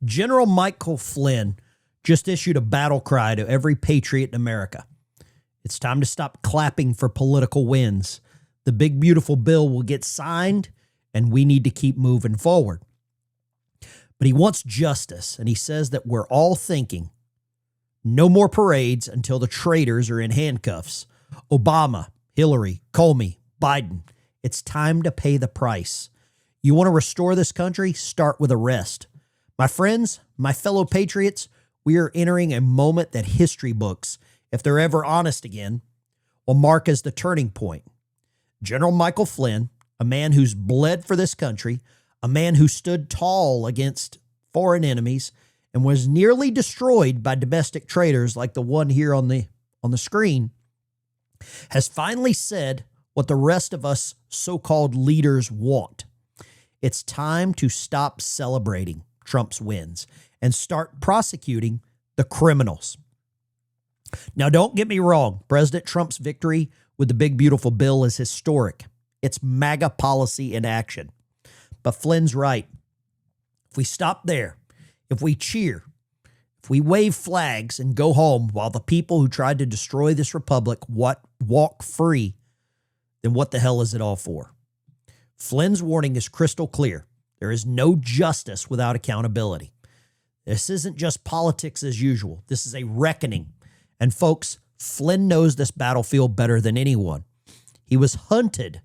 General Michael Flynn just issued a battle cry to every patriot in America. It's time to stop clapping for political wins. The big, beautiful bill will get signed, and we need to keep moving forward. But he wants justice, and he says that we're all thinking, no more parades until the traitors are in handcuffs. Obama, Hillary, Comey, Biden, it's time to pay the price. You want to restore this country? Start with arrest. My friends, my fellow patriots, we are entering a moment that history books, if they're ever honest again, will mark as the turning point. General Michael Flynn, a man who's bled for this country, a man who stood tall against foreign enemies and was nearly destroyed by domestic traitors like the one here on the screen, has finally said what the rest of us so-called leaders want. It's time to stop celebrating Trump's wins and start prosecuting the criminals. Now, don't get me wrong. President Trump's victory with the big, beautiful bill is historic. It's MAGA policy in action. But Flynn's right. If we stop there, if we cheer, if we wave flags and go home while the people who tried to destroy this republic walk free, then what the hell is it all for? Flynn's warning is crystal clear. There is no justice without accountability. This isn't just politics as usual. This is a reckoning. And folks, Flynn knows this battlefield better than anyone. He was hunted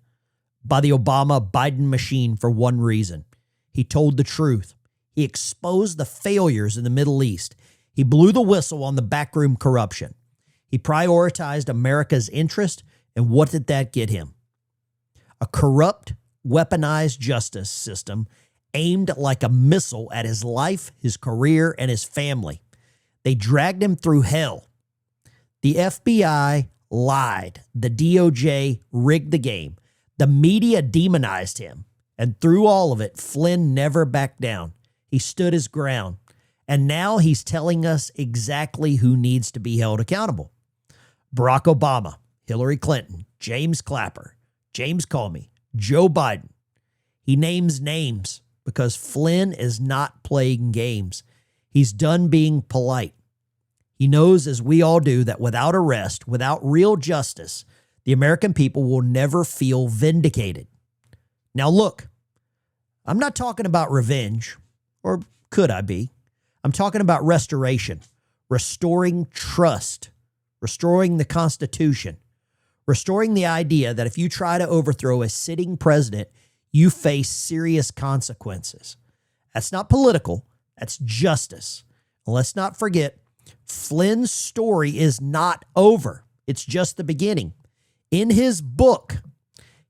by the Obama-Biden machine for one reason. He told the truth. He exposed the failures in the Middle East. He blew the whistle on the backroom corruption. He prioritized America's interest, and what did that get him? A corrupt, weaponized justice system aimed like a missile at his life, his career, and his family. They dragged him through hell. The FBI lied. The DOJ rigged the game. The media demonized him. And through all of it, Flynn never backed down. He stood his ground. And now he's telling us exactly who needs to be held accountable. Barack Obama, Hillary Clinton, James Clapper, James Comey, Joe Biden. He names names because Flynn is not playing games. He's done being polite. He knows, as we all do, that without arrest, without real justice, the American people will never feel vindicated. Now look, I'm not talking about revenge, or could I be? I'm talking about restoration, restoring trust, restoring the Constitution, restoring the idea that if you try to overthrow a sitting president, you face serious consequences. That's not political. That's justice. And let's not forget, Flynn's story is not over. It's just the beginning. In his book,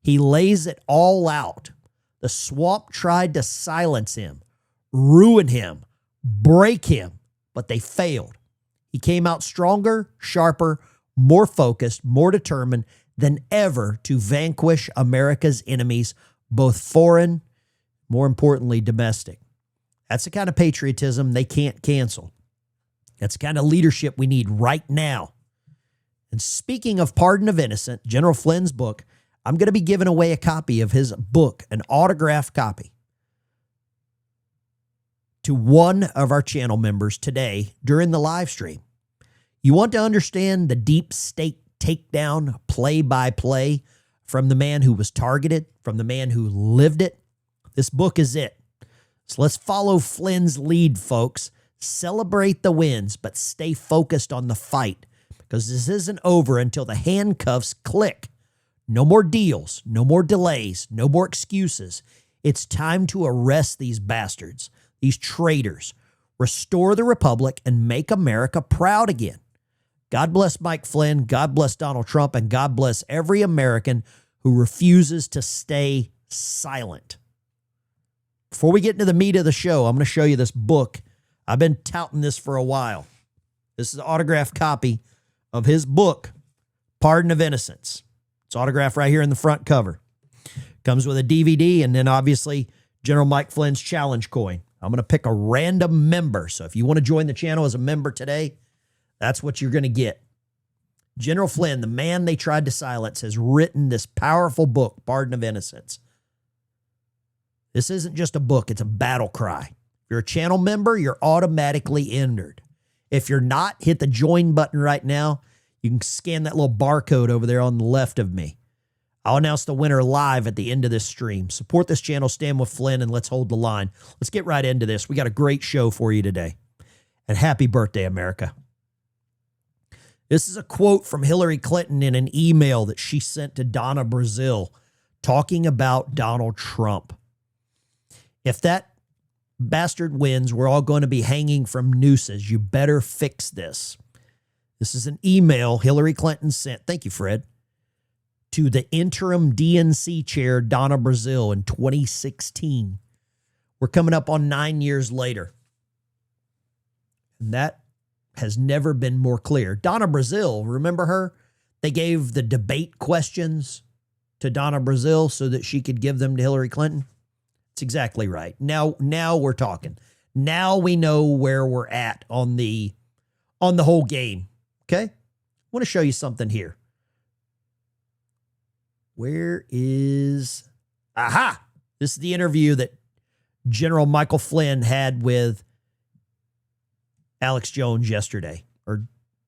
he lays it all out. The swamp tried to silence him, ruin him, break him, but they failed. He came out stronger, sharper, more focused, more determined than ever to vanquish America's enemies, both foreign, more importantly, domestic. That's the kind of patriotism they can't cancel. That's the kind of leadership we need right now. And speaking of Pardon of Innocent, General Flynn's book, I'm going to be giving away a copy of his book, an autographed copy, to one of our channel members today during the live stream. You want to understand the deep state takedown, play-by-play from the man who was targeted, from the man who lived it? This book is it. So let's follow Flynn's lead, folks. Celebrate the wins, but stay focused on the fight, because this isn't over until the handcuffs click. No more deals, no more delays, no more excuses. It's time to arrest these bastards, these traitors, restore the republic, and make America proud again. God bless Mike Flynn, God bless Donald Trump, and God bless every American who refuses to stay silent. Before we get into the meat of the show, I'm going to show you this book. I've been touting this for a while. This is an autographed copy of his book, Pardon of Innocence. It's autographed right here in the front cover. Comes with a DVD and then obviously General Mike Flynn's challenge coin. I'm going to pick a random member. So if you want to join the channel as a member today, that's what you're going to get. General Flynn, the man they tried to silence, has written this powerful book, Pardon of Innocence. This isn't just a book. It's a battle cry If you're a channel member, you're automatically entered. If you're not, hit the join button right now. You can scan that little barcode over there on the left of me. I'll announce the winner live at the end of this stream. Support this channel, stand with Flynn, and let's hold the line. Let's get right into this. We got a great show for you today. And happy birthday, America. This is a quote from Hillary Clinton in an email that she sent to Donna Brazile talking about Donald Trump. If that bastard wins, we're all going to be hanging from nooses. You better fix this. This is an email Hillary Clinton sent, thank you, Fred, to the interim DNC chair, Donna Brazile, in 2016. We're coming up on 9 years later. And that has never been more clear. Donna Brazile, remember her? They gave the debate questions to Donna Brazile so that she could give them to Hillary Clinton. It's exactly right. Now we're talking. Now we know where we're at on the whole game. Okay? I want to show you something here. Where is... Aha! This is the interview that General Michael Flynn had with Alex Jones yesterday, or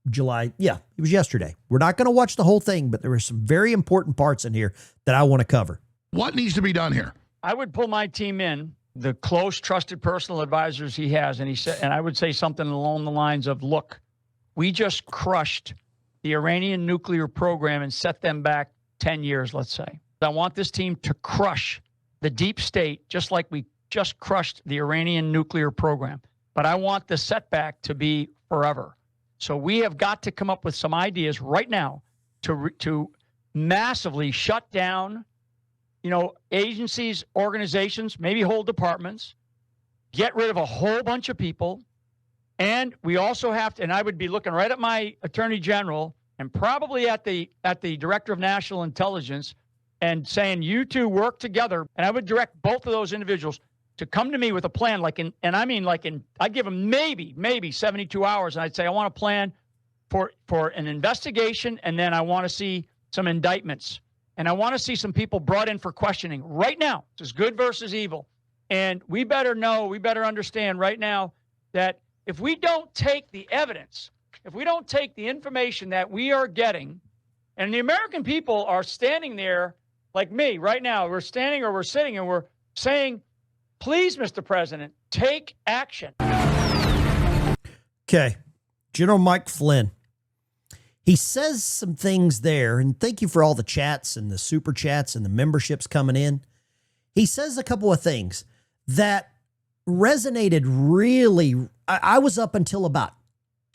July. Yeah, it was yesterday. We're not going to watch the whole thing, but there were some very important parts in here that I want to cover. What needs to be done here? I would pull my team in, the close, trusted personal advisors he has, and he said, and I would say something along the lines of, look, we just crushed the Iranian nuclear program and set them back 10 years, let's say. I want this team to crush the deep state, just like we just crushed the Iranian nuclear program. But I want the setback to be forever. So we have got to come up with some ideas right now to massively shut down, agencies, organizations, maybe whole departments, get rid of a whole bunch of people. And we also have to, and I would be looking right at my attorney general and probably at the director of national intelligence and saying, you two work together. And I would direct both of those individuals to come to me with a plan, I'd give them maybe 72 hours. And I'd say, I want a plan for an investigation. And then I want to see some indictments. And I want to see some people brought in for questioning right now. This is good versus evil. And we better understand right now that if we don't take the evidence, if we don't take the information that we are getting, and the American people are standing there like me right now, we're standing or we're sitting and we're saying, please, Mr. President, take action. Okay. General Mike Flynn. He says some things there, and thank you for all the chats and the super chats and the memberships coming in. He says a couple of things that resonated really. I was up until about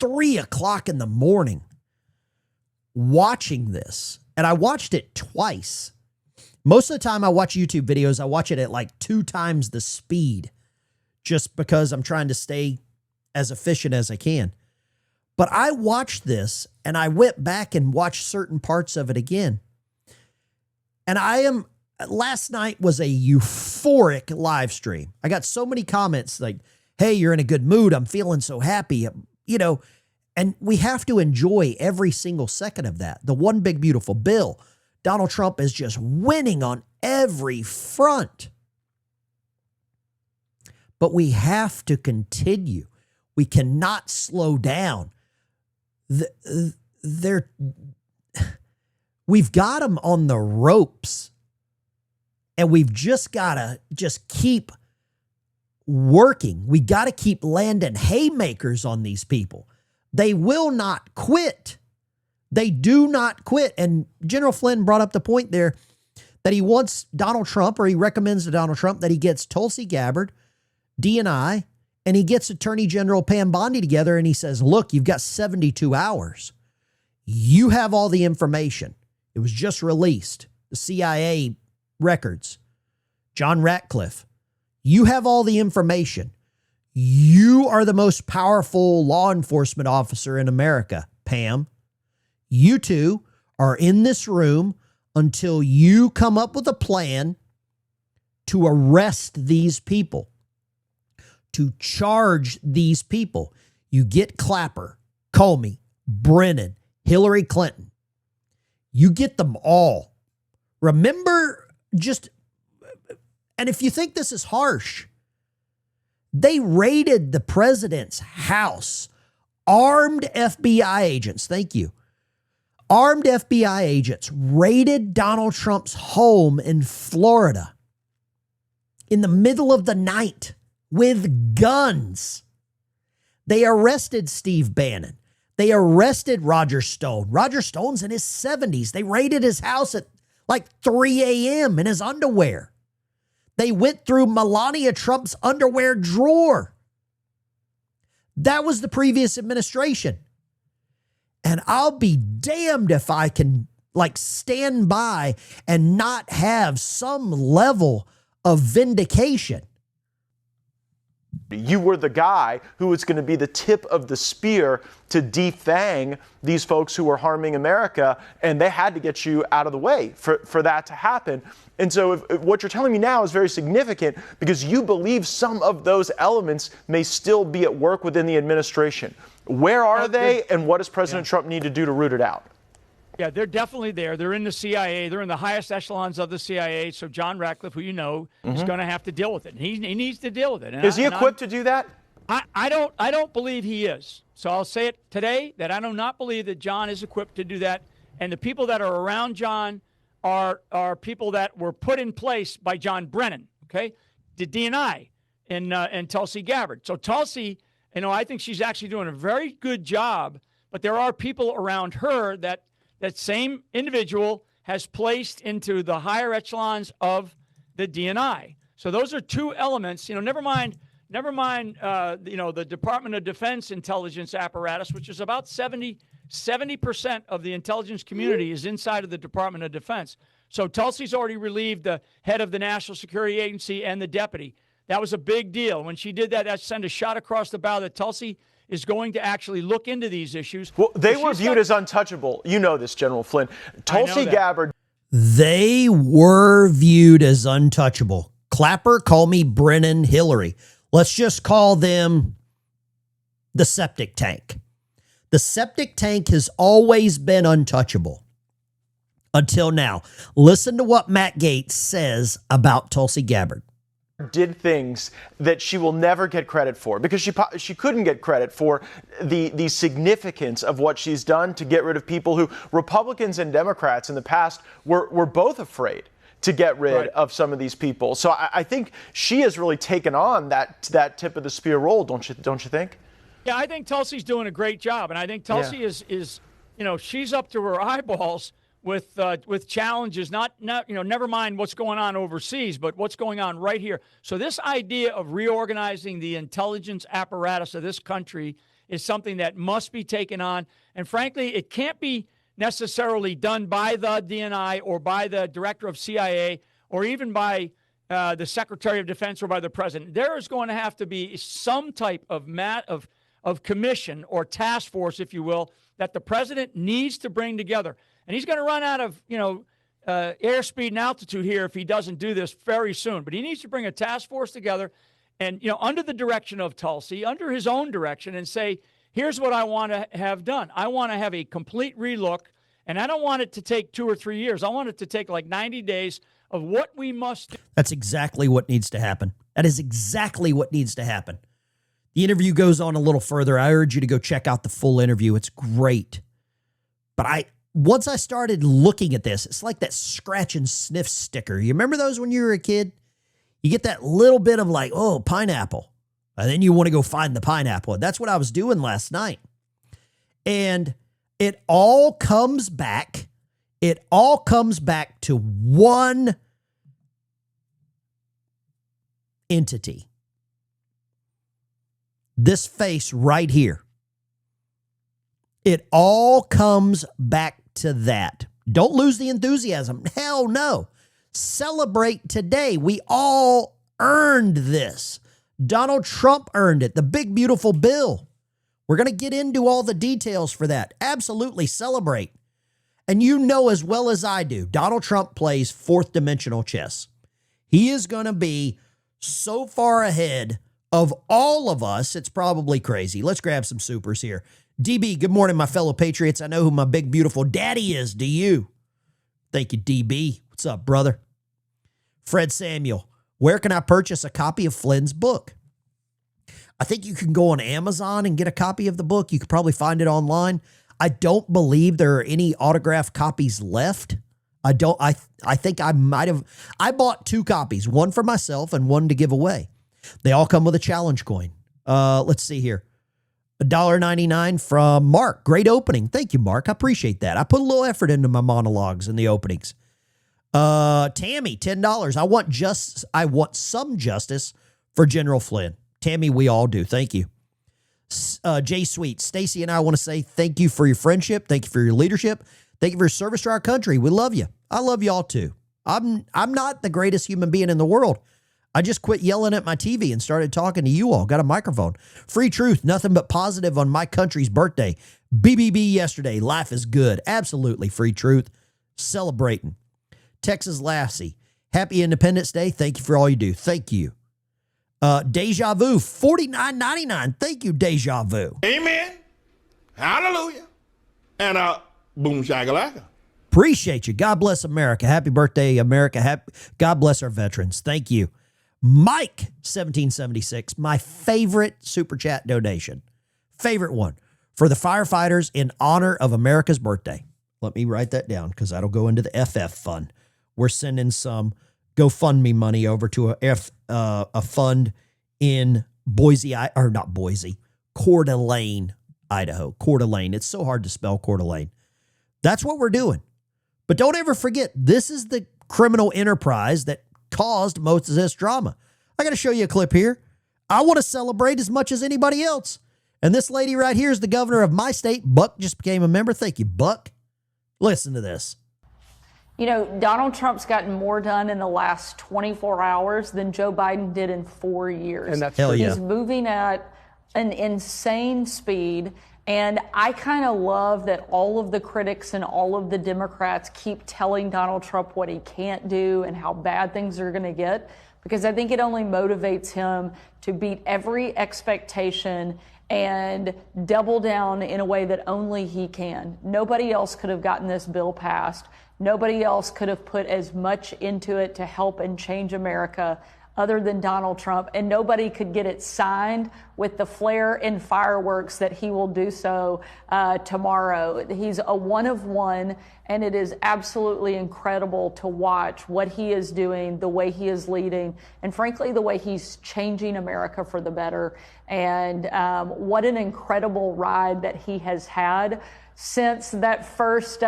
3 o'clock in the morning watching this, and I watched it twice. Most of the time I watch YouTube videos, I watch it at like 2 times the speed just because I'm trying to stay as efficient as I can. But I watched this and I went back and watched certain parts of it again. And last night was a euphoric live stream. I got so many comments like, hey, you're in a good mood. I'm feeling so happy, and we have to enjoy every single second of that. The one big, beautiful bill. Donald Trump is just winning on every front. But we have to continue. We cannot slow down. We've got them on the ropes, and we've just got to keep working. We got to keep landing haymakers on these people. They will not quit. They do not quit. And General Flynn brought up the point there that he wants Donald Trump, or he recommends to Donald Trump that he gets Tulsi Gabbard, DNI, and he gets Attorney General Pam Bondi together, and he says, look, you've got 72 hours. You have all the information. It was just released. The CIA records. John Ratcliffe. You have all the information. You are the most powerful law enforcement officer in America, Pam. You two are in this room until you come up with a plan to arrest these people, to charge these people. You get Clapper, Comey, Brennan, Hillary Clinton. You get them all. Remember, and if you think this is harsh, They raided the president's house. Armed FBI agents, thank you. Armed FBI agents raided Donald Trump's home in Florida in the middle of the night with guns. They arrested Steve Bannon. They arrested Roger Stone. Roger Stone's in his 70s. They raided his house at like 3 a.m. in his underwear. They went through Melania Trump's underwear drawer. That was the previous administration. And I'll be damned if I can stand by and not have some level of vindication. You were the guy who was going to be the tip of the spear to defang these folks who were harming America, and they had to get you out of the way for that to happen. And so if what you're telling me now is very significant because you believe some of those elements may still be at work within the administration. Where are they, and what does President Trump need to do to root it out? Yeah, they're definitely there. They're in the CIA. They're in the highest echelons of the CIA. So John Ratcliffe, who you know, is going to have to deal with it. He needs to deal with it. And is he equipped to do that? I don't believe he is. So I'll say it today that I do not believe that John is equipped to do that. And the people that are around John are people that were put in place by John Brennan. Okay, the DNI and Tulsi Gabbard. So Tulsi, I think she's actually doing a very good job. But there are people around her that same individual has placed into the higher echelons of the DNI. So those are two elements. Never mind. The Department of Defense intelligence apparatus, which is about 70% of the intelligence community is inside of the Department of Defense. So Tulsi's already relieved the head of the National Security Agency and the deputy. That was a big deal. When she did that, that sent a shot across the bow that Tulsi is going to actually look into these issues. Well, they were viewed as untouchable. You know this, General Flynn. Tulsi Gabbard. They were viewed as untouchable. Clapper, Comey, Brennan, Hillary. Let's just call them the septic tank. The septic tank has always been untouchable until now. Listen to what Matt Gaetz says about Tulsi Gabbard. Did things that she will never get credit for because she couldn't get credit for the significance of what she's done to get rid of people who Republicans and Democrats in the past were both afraid to get rid of some of these people. So I think she has really taken on that tip of the spear role, don't you think? Yeah, I think Tulsi's doing a great job, and I think Tulsi is she's up to her eyeballs with challenges, not never mind what's going on overseas, but what's going on right here. So this idea of reorganizing the intelligence apparatus of this country is something that must be taken on. And frankly, it can't be necessarily done by the DNI or by the director of CIA or even by the Secretary of Defense or by the president. There is going to have to be some type of commission or task force, if you will, that the president needs to bring together. And he's going to run out of, airspeed and altitude here if he doesn't do this very soon. But he needs to bring a task force together and, under the direction of Tulsi, under his own direction, and say, here's what I want to have done. I want to have a complete relook, and I don't want it to take 2 or 3 years. I want it to take like 90 days of what we must do. That's exactly what needs to happen. That is exactly what needs to happen. The interview goes on a little further. I urge you to go check out the full interview. It's great. But once I started looking at this, it's like that scratch and sniff sticker. You remember those when you were a kid? You get that little bit of pineapple. And then you want to go find the pineapple. And that's what I was doing last night. And it all comes back. It all comes back to one entity. This face right here. It all comes back to that. Don't lose the enthusiasm. Hell no. Celebrate today. We all earned this. Donald Trump earned it. The big, beautiful bill. We're going to get into all the details for that. Absolutely celebrate. And you know as well as I do, Donald Trump plays fourth dimensional chess. He is going to be so far ahead of all of us, it's probably crazy. Let's grab some supers here. DB, good morning, my fellow Patriots. I know who my big, beautiful daddy is. Do you? Thank you, DB. What's up, brother? Fred Samuel, where can I purchase a copy of Flynn's book? I think you can go on Amazon and get a copy of the book. You could probably find it online. I don't believe there are any autographed copies left. I think I might have. I bought 2 copies, one for myself and one to give away. They all come with a challenge coin. Let's see here. $1.99 from Mark. Great opening. Thank you, Mark. I appreciate that. I put a little effort into my monologues and the openings. Tammy, $10. I want some justice for General Flynn. Tammy, we all do. Thank you. Jay Sweet, Stacy and I want to say thank you for your friendship. Thank you for your leadership. Thank you for your service to our country. We love you. I love y'all too. I'm not the greatest human being in the world. I just quit yelling at my TV and started talking to you all. Got a microphone. Free truth, nothing but positive on my country's birthday. BBB yesterday. Life is good. Absolutely free truth. Celebrating. Texas Lassie, happy Independence Day. Thank you for all you do. Thank you. Deja Vu, $49.99. Thank you, Deja Vu. Amen. Hallelujah. And boom shakalaka. Appreciate you. God bless America. Happy birthday, America. God bless our veterans. Thank you. Mike, 1776, my favorite super chat donation. Favorite one for the firefighters in honor of America's birthday. Let me write that down because that'll go into the FF fund. We're sending some GoFundMe money over to a fund in Boise, or not Boise, Coeur d'Alene, Idaho. Coeur d'Alene. It's so hard to spell Coeur d'Alene. That's what we're doing. But don't ever forget, this is the criminal enterprise that caused most of this drama. I got to show you a clip here. I want to celebrate as much as anybody else. And this lady right here is the governor of my state. Buck just became a member. Thank you, Buck. Listen to this. You know, Donald Trump's gotten more done in the last 24 hours than Joe Biden did in 4 years. And that's Hell yeah. He's moving at an insane speed. And I kind of love that all of the critics and all of the Democrats keep telling Donald Trump what he can't do and how bad things are going to get, because I think it only motivates him to beat every expectation and double down in a way that only he can. Nobody else could have gotten this bill passed. Nobody else could have put as much into it to help and change America other than Donald Trump, and nobody could get it signed with the flair and fireworks that he will do so tomorrow. He's a one of one, and it is absolutely incredible to watch what he is doing, the way he is leading, and frankly, the way he's changing America for the better. And what an incredible ride that he has had since that first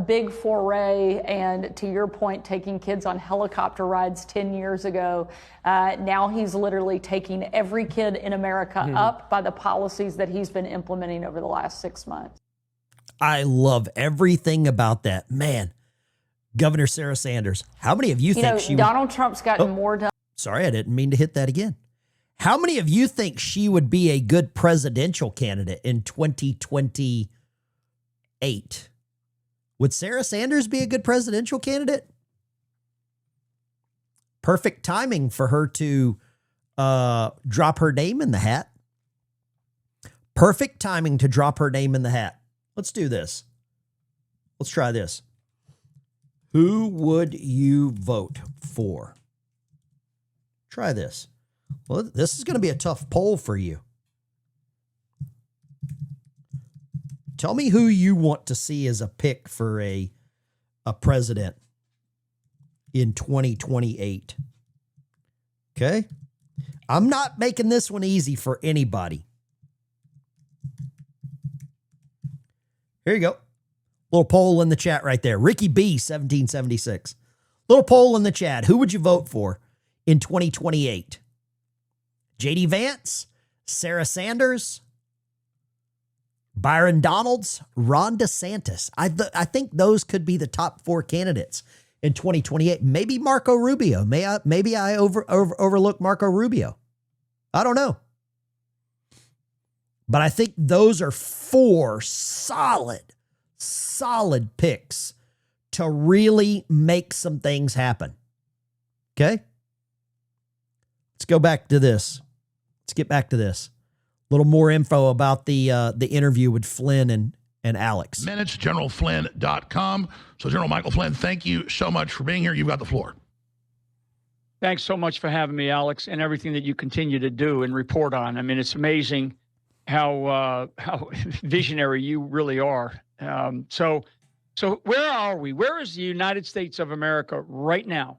big foray, and to your point, taking kids on helicopter rides 10 years ago. Now he's literally taking every kid in America up by the policies that he's been implementing over the last 6 months. I love everything about that. Man, Governor Sarah Sanders, how many of you think she Donald Trump's gotten more done. Sorry, I didn't mean to hit that again. How many of you think she would be a good presidential candidate in 2028? Would Sarah Sanders be a good presidential candidate? Perfect timing for her to drop her name in the hat. Perfect timing to drop her name in the hat. Let's do this. Let's try this. Who would you vote for? Try this. Well, this is going to be a tough poll for you. Tell me who you want to see as a pick for a president in 2028. Okay? I'm not making this one easy for anybody. Here you go. Little poll in the chat right there. Ricky B, 1776. Little poll in the chat. Who would you vote for in 2028? J.D. Vance, Sarah Sanders, Byron Donalds, Ron DeSantis. I think those could be the top 4 candidates in 2028. Maybe Marco Rubio. Maybe I overlook Marco Rubio. I don't know. But I think those are 4 solid picks to really make some things happen. Okay? Let's go back to this. Let's get back to this. A little more info about the interview with Flynn and Alex. Minutes, GeneralFlynn.com. So General Michael Flynn, thank you so much for being here. You've got the floor. Thanks so much for having me, Alex, and everything that you continue to do and report on. I mean, it's amazing how visionary you really are. So where are we? Where is the United States of America right now?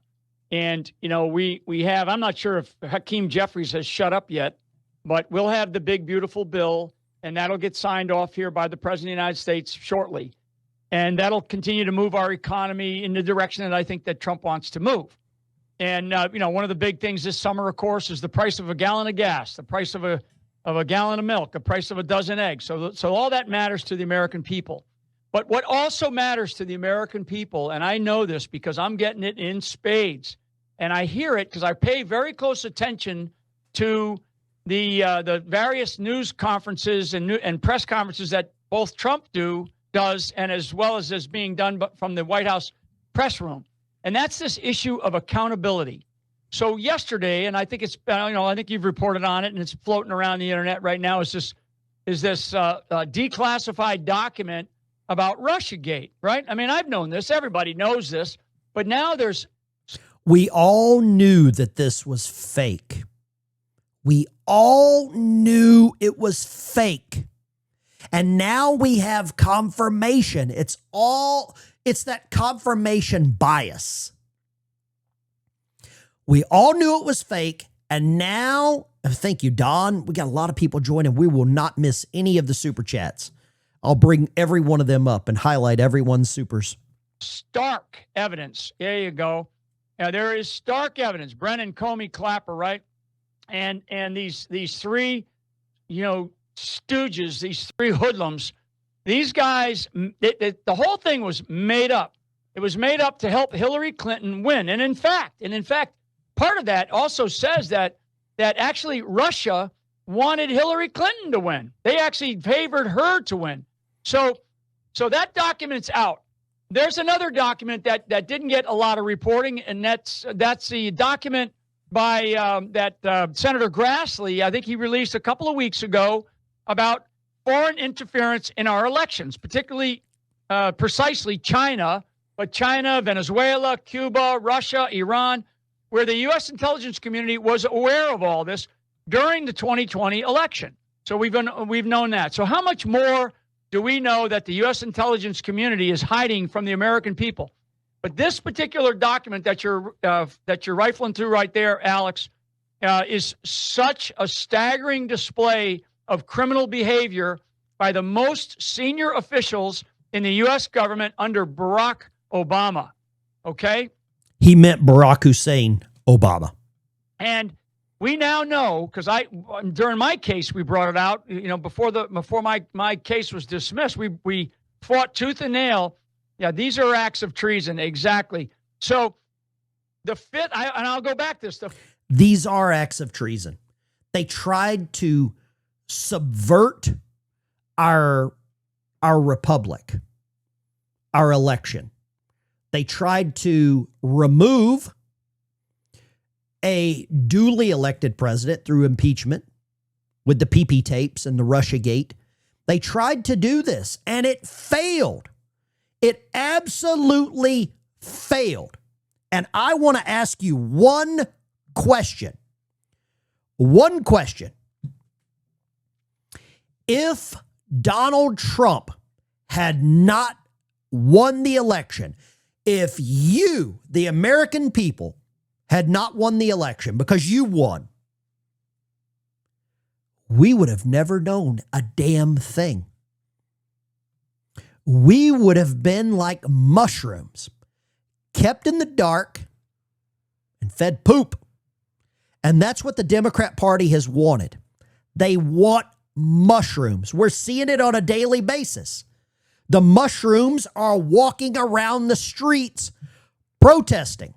And, you know, we have, I'm not sure if Hakeem Jeffries has shut up yet, but we'll have the big, beautiful bill, and that'll get signed off here by the President of the United States shortly. And that'll continue to move our economy in the direction that I think that Trump wants to move. And, you know, one of the big things this summer, of course, is the price of a gallon of gas, the price of a gallon of milk, the price of a dozen eggs. So all that matters to the American people. But what also matters to the American people, and I know this because I'm getting it in spades, and I hear it because I pay very close attention to the various news conferences and press conferences that both Trump does, and as well as is being done from the White House press room. And that's this issue of accountability. So yesterday, and I think it's, I think you've reported on it, and it's floating around the internet right now, is this declassified document about Russiagate, right? I mean, I've known this. Everybody knows this. But now we all knew that this was fake. We all knew it was fake. And now we have confirmation. It's that confirmation bias. We all knew it was fake. And now, thank you, Don. We got a lot of people joining. We will not miss any of the super chats. I'll bring every one of them up and highlight everyone's supers. Stark evidence. There you go. Now, there is stark evidence. Brennan, Comey, Clapper, right? And these three, stooges, these three hoodlums, these guys, the whole thing was made up. It was made up to help Hillary Clinton win. And in fact, part of that also says that actually Russia wanted Hillary Clinton to win. They actually favored her to win. So that document's out. There's another document that didn't get a lot of reporting, and that's the document by Senator Grassley. I think he released a couple of weeks ago about foreign interference in our elections, particularly precisely China, but China, Venezuela, Cuba, Russia, Iran, where the U.S. intelligence community was aware of all this during the 2020 election. So we've known that. So how much more do we know that the U.S. intelligence community is hiding from the American people? But this particular document that you're rifling through right there, Alex, is such a staggering display of criminal behavior by the most senior officials in the U.S. government under Barack Obama. Okay? He meant Barack Hussein Obama. And we now know, because during my case we brought it out. Before my case was dismissed, we fought tooth and nail. Yeah, these are acts of treason, exactly. So I'll go back this stuff. These are acts of treason. They tried to subvert our republic, our election. They tried to remove a duly elected president through impeachment with the PP tapes and the Russiagate. They tried to do this, and it failed. It absolutely failed. And I want to ask you one question. One question. If Donald Trump had not won the election, if you, the American people, had not won the election because you won, we would have never known a damn thing. We would have been like mushrooms, kept in the dark and fed poop. And that's what the Democrat Party has wanted. They want mushrooms. We're seeing it on a daily basis. The mushrooms are walking around the streets protesting.